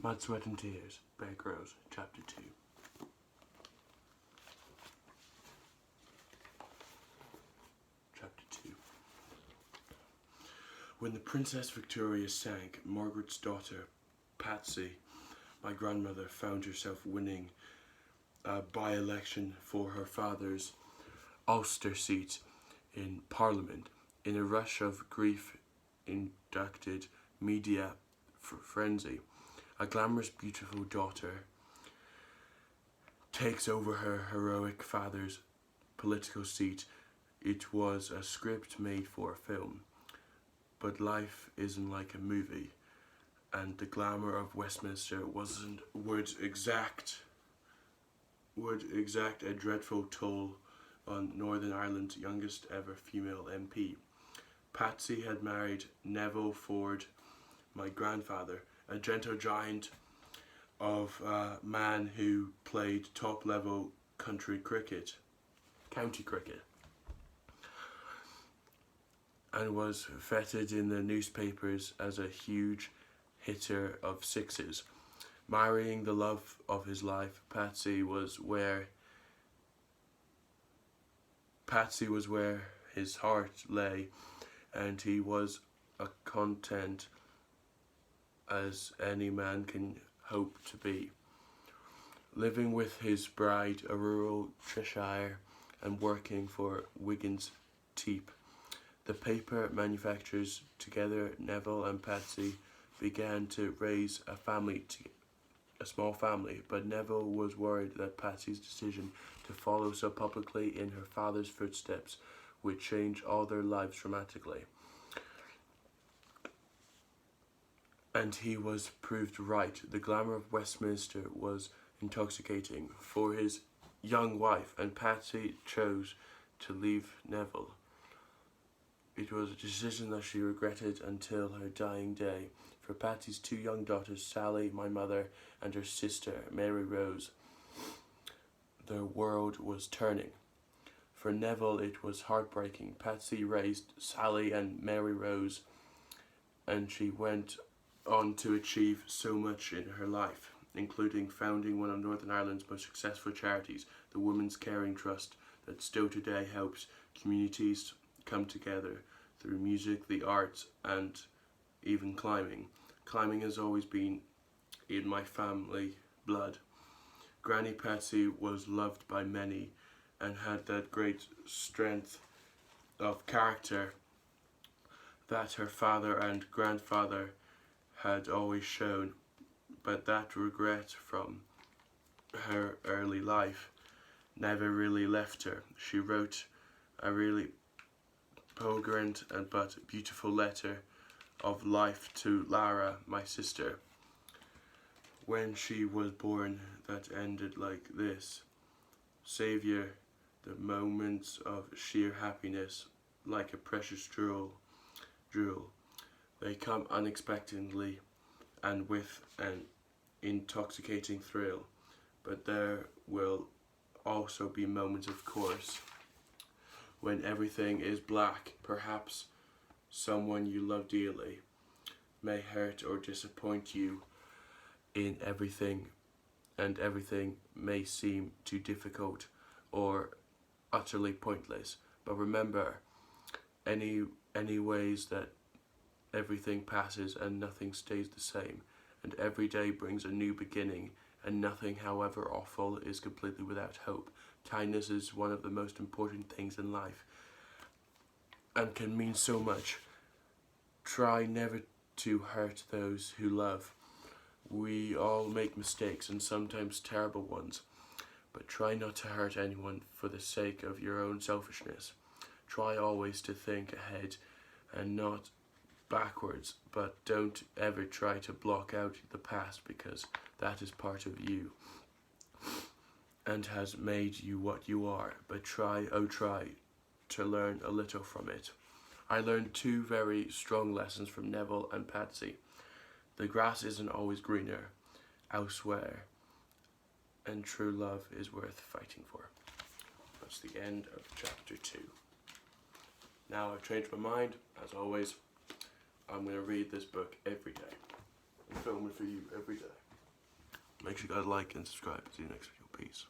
Blood, Sweat and Tears by Grylls, Chapter 2. Chapter 2. When the Princess Victoria sank, Margaret's daughter, Patsy, my grandmother, found herself winning a by-election for her father's Ulster seat in Parliament. In a rush of grief-induced media frenzy, a glamorous, beautiful daughter takes over her heroic father's political seat. It was a script made for a film, but life isn't like a movie, and the glamour of Westminster would exact a dreadful toll on Northern Ireland's youngest ever female MP. Patsy had married Neville Ford, my grandfather, a gentle giant of a man who played top-level county cricket, and was feted in the newspapers as a huge hitter of sixes. Marrying the love of his life, Patsy was where his heart lay, and he was as content as any man can hope to be. Living with his bride, a rural Cheshire, and working for Wigan's Teep, the paper manufacturers, together Neville and Patsy began to raise a small family, but Neville was worried that Patsy's decision to follow so publicly in her father's footsteps would change all their lives dramatically. And he was proved right. The glamour of Westminster was intoxicating for his young wife, and Patsy chose to leave Neville. It was a decision that she regretted until her dying day. For Patsy's two young daughters, Sally, my mother, and her sister, Mary Rose, the world was turning. For Neville, it was heartbreaking. Patsy raised Sally and Mary Rose, and she went on to achieve so much in her life, including founding one of Northern Ireland's most successful charities, the Women's Caring Trust, that still today helps communities come together through music, the arts, and even climbing. Climbing has always been in my family blood. Granny Patsy was loved by many and had that great strength of character that her father and grandfather had always shown, but that regret from her early life never really left her. She wrote a really poignant but beautiful letter of life to Lara, my sister, when she was born, that ended like this: Saviour, the moments of sheer happiness, like a precious jewel. They come unexpectedly and with an intoxicating thrill, but there will also be moments, of course, when everything is black. Perhaps someone you love dearly may hurt or disappoint you in everything, and everything may seem too difficult or utterly pointless. But remember, any ways that everything passes and nothing stays the same, and every day brings a new beginning, and nothing, however awful, is completely without hope. Kindness is one of the most important things in life and can mean so much. Try never to hurt those who love. We all make mistakes, and sometimes terrible ones, but try not to hurt anyone for the sake of your own selfishness. Try always to think ahead and not backwards, but don't ever try to block out the past, because that is part of you and has made you what you are. But try to learn a little from it. I learned two very strong lessons from Neville and Patsy. The grass isn't always greener elsewhere, and true love is worth fighting for. That's the end of chapter 2. Now I've changed my mind. As always, I'm going to read this book every day and film it for you every day. Make sure you guys like and subscribe. See you next video. Peace.